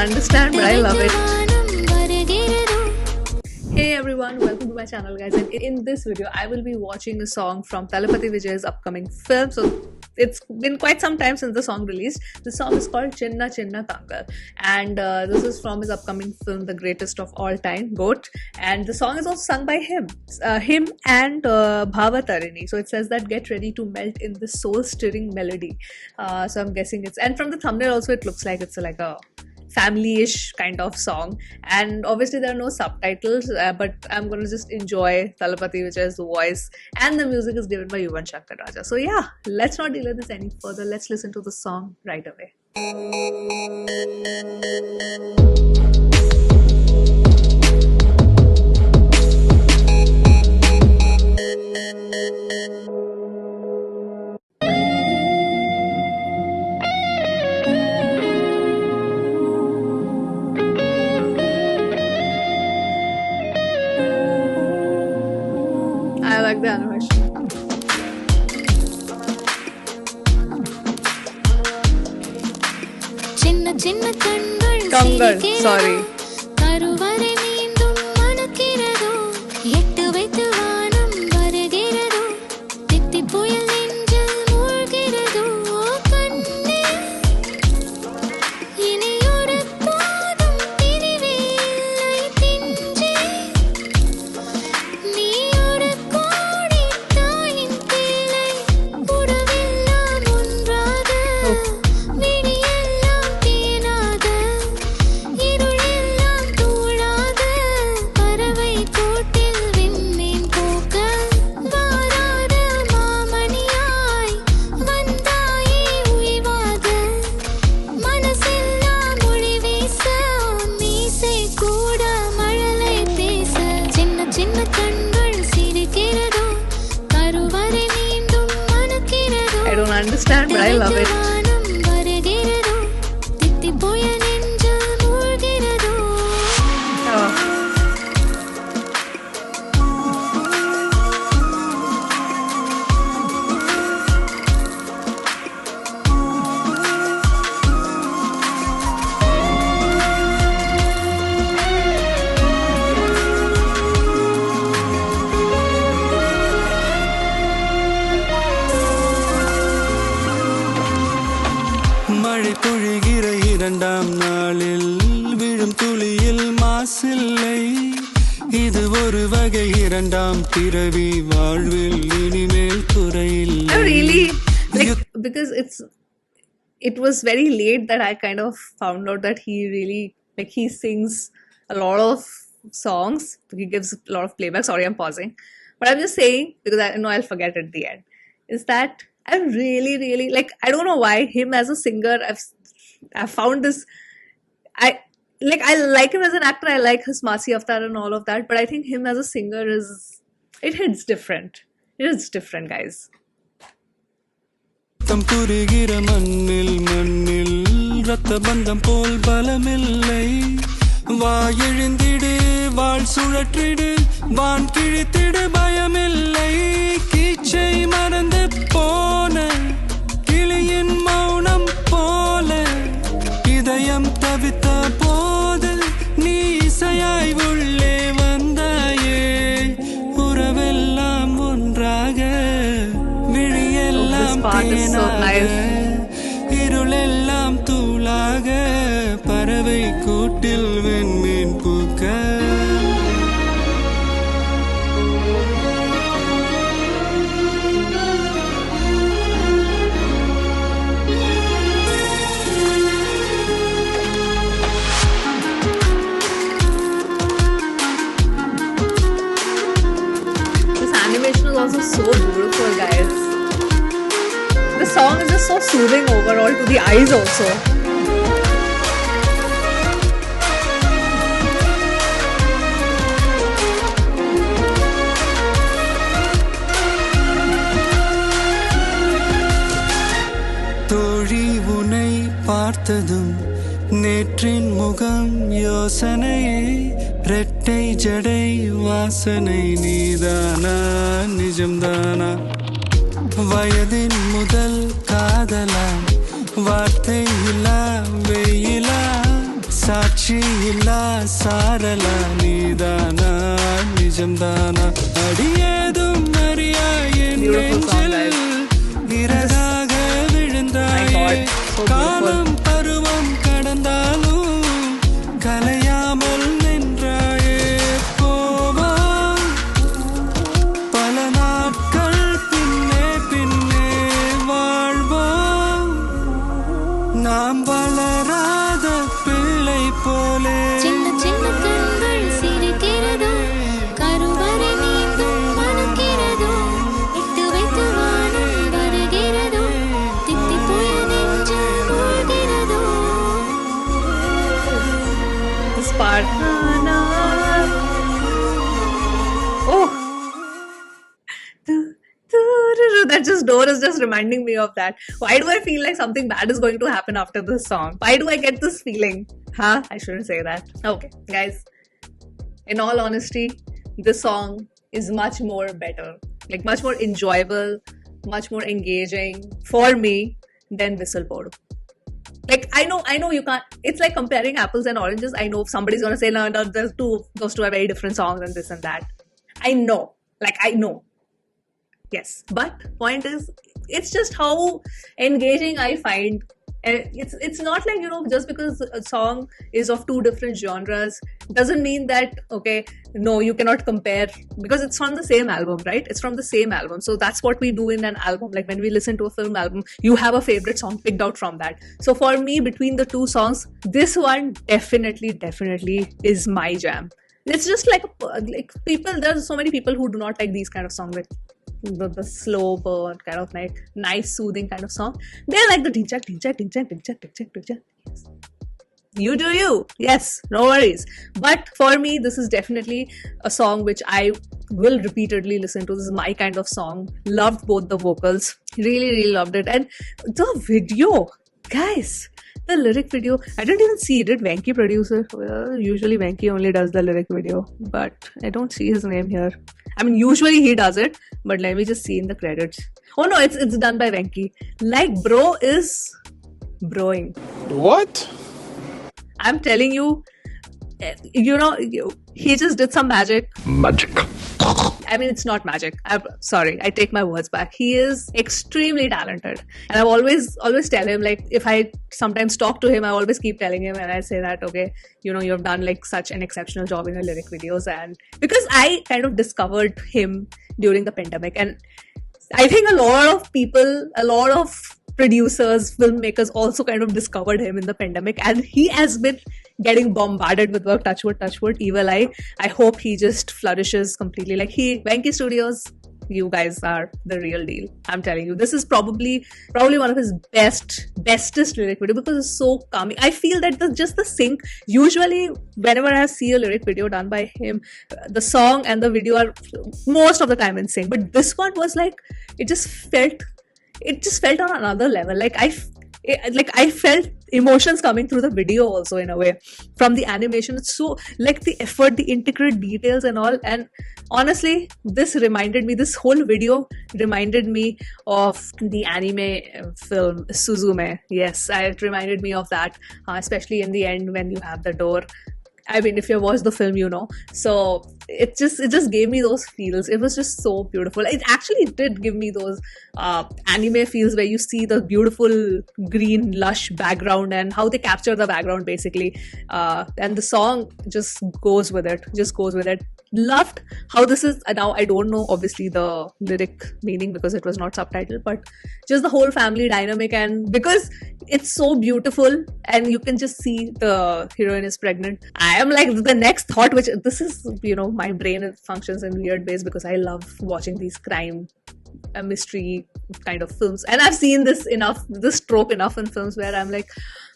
understand, but I love it. Hey everyone, welcome to my channel guys, and in this video I will be watching a song from Thalapathy Vijay's upcoming film. So it's been quite some time since the song released. The song is called Chinna Chinna Tangal, and this is from his upcoming film The Greatest of All Time, GOAT, and the song is also sung by him and Bhava Tarini. So it says that get ready to melt in the soul-stirring melody. So I'm guessing it's, and from the thumbnail also it looks like it's like a family-ish kind of song, and obviously there are no subtitles, but I'm gonna just enjoy Thalapathy Vijay's voice, and the music is given by Yuvan Shankar Raja. So yeah, let's not delay this any further. Let's listen to the song right away. I like the animation. Kangal, sorry. I don't understand, but I love it. மழை பொழிகிற இரண்டாம் நாளில் விழும் துளியில் மாசில்லை இது ஒரு வகை இரண்டாம் பிறவி வாழ்வில் இனிமேல் குறையில்லை. Really, like, because it was very late that I kind of found out that he really, like, he sings a lot of songs. He gives a lot of playback. Sorry, I'm pausing, but I'm just saying because I know I'll forget at the end. Is that I really like, I don't know why him as a singer, I've found this, I like him as an actor, I like his Masi Avatar and all of that, but I think him as a singer it hits different. It is different, guys. தம் புரிகிற மண்ணில் ரத்த பந்தம் போல் பலமில்லை வா எழுந்திடு வாழ் சுழற்றிடு வான் கிழித்திடு பயமில்லை கீச்சை மறந்து போன கிளியின் மௌனம் போல இதயம் தவித்த போது நீ இசையாய் உள்ளே வந்தாயே உறவெல்லாம் ஒன்றாக விழியெல்லாம் தேனாக இருளெல்லாம் தூளாக பறவை கூட்டில் வெண்மீன் பூக்க Animation is also so beautiful, guys. The song is just so soothing overall to the eyes also. தோழி உன்னை பார்த்ததும் நேற்றின் முகம் யோசனையே ரெட்டை ஜடை வாசனை நீதானா நிஜம்தானா வயதின் முதல் காதலா வார்த்தை இல்லா வெயிலா சாட்சி இல்லா சாரலா நீதானா நிஜம்தானா அடியேதும் அறியா என் நெஞ்சில் இறகாக விழுந்தாயே காலம் பருவம் கடந்தாலும் கலையாமல் நின்றாயே போவா பல நாட்கள் பின்னே பின்னே வாழ்வோம் நாம் வளராத பிள்ளை போலே சின்ன சின்ன கண்கள் சிரிக்கிறதோ கருவறை நீந்தும் மணக்கிறதோ இட்டு வைத்து வானம் வருகிறதோ தித்தி போய நெஞ்சு மூழ்கிறதோ This part. Oh. That just door is just reminding me of that. Why do I feel like something bad is going to happen after this song? Why do I get this feeling? Huh? I shouldn't say that. Okay, guys. In all honesty, this song is much more better. Like much more enjoyable, much more engaging for me than Whistle Podu. Like I know you can't. It's like comparing apples and oranges. I know somebody's gonna say no, those two are very different songs and this and that. I know. Like I know. Yes, but point is, it's just how engaging I find. It's not like, you know, just because a song is of two different genres doesn't mean that, okay, no, you cannot compare, because it's from the same album, right? It's from the same album. So that's what we do in an album. Like when we listen to a film album, you have a favorite song picked out from that. So for me, between the two songs, this one definitely is my jam. It's just like people, there's so many people who do not like these kind of songs, like the slow burn kind of like nice soothing kind of song. They like the ding-chak. Yes. You do you. Yes, no worries. But for me, this is definitely a song which I will repeatedly listen to. This is my kind of song. Loved both the vocals. Really loved it. And the video, guys, the lyric video, I didn't even see it. Did Venky produce it? Well, usually Venky only does the lyric video, but I don't see his name here. I mean, usually he does it, but let me just see in the credits. Oh no, it's done by Venky. Like, bro is broing. What? I'm telling you, you know, he just did some magic. I mean, it's not magic. I'm sorry, I take my words back. He is extremely talented, and I've always tell him, like, if I sometimes talk to him, I always keep telling him, and I say that, okay, you know, you've done like such an exceptional job in your lyric videos. And because I kind of discovered him during the pandemic, and I think a lot of people, a lot of producers, filmmakers also kind of discovered him in the pandemic, and he has been getting bombarded with work. Touch wood, Evil Eye. I hope he just flourishes completely. Like Venky Studios, you guys are the real deal. I'm telling you, this is probably one of his bestest lyric video, because it's so calming. I feel that just the sync. Usually, whenever I see a lyric video done by him, the song and the video are most of the time in sync. But this one was like, it just felt on another level. Like I felt emotions coming through the video also, in a way, from the animation. It's so, like, the effort, the intricate details and all. And honestly, this whole video reminded me of the anime film Suzume. Yes, it reminded me of that, especially in the end when you have the door. I mean, if you watch the film, you know. So it just gave me those feels. It was just so beautiful. It actually did give me those anime feels, where you see the beautiful green lush background and how they capture the background, basically. And the song just goes with it. Loved how this is. Now I don't know obviously the lyric meaning because it was not subtitled, but just the whole family dynamic, and because it's so beautiful and you can just see the heroine is pregnant. I am like, the next thought, which this is, you know, my brain functions in weird ways because I love watching these crime mystery kind of films, and I've seen this trope enough in films where I'm like,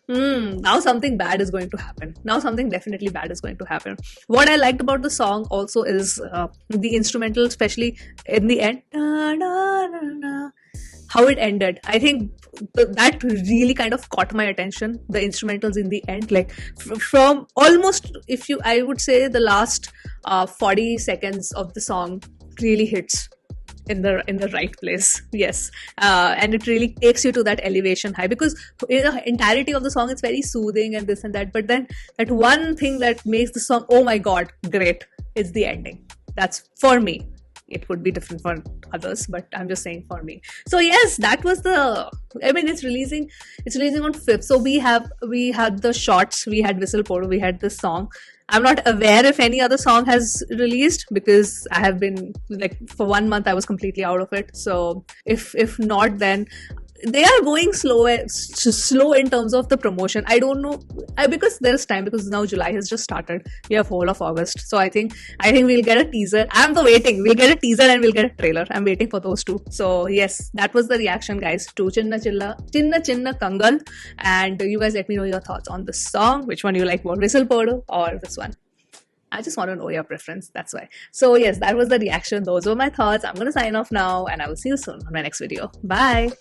now something bad is going to happen. Now something definitely bad is going to happen. What I liked about the song also is the instrumental, especially in the end, how it ended. I think that really kind of caught my attention. The instrumentals in the end, like from almost, I would say the last 40 seconds of the song really hits. in the right place. Yes. And it really takes you to that elevation high, because in the entirety of the song it's very soothing and this and that, but then that one thing that makes the song, oh my god, great, is the ending. That's for me. It would be different for others, but I'm just saying for me. So yes, that was it's releasing on 5th. So we had the shots, we had Whistle Podo, we had this song. I'm not aware if any other song has released, because I have been, like, for 1 month I was completely out of it. So if not, then they are going slow in terms of the promotion. I don't know, because there's time, because now July has just started. We have whole of August, so I think we'll get a teaser. I'm waiting. We'll get a teaser and we'll get a trailer. I'm waiting for those two. So yes, that was the reaction, guys, to Chinna Chinna Kangal. And you guys let me know your thoughts on this song. Which one you like more, Whistle Podo or this one? I just want to know your preference. That's why. So yes, that was the reaction. Those were my thoughts. I'm going to sign off now, and I will see you soon on my next video. Bye.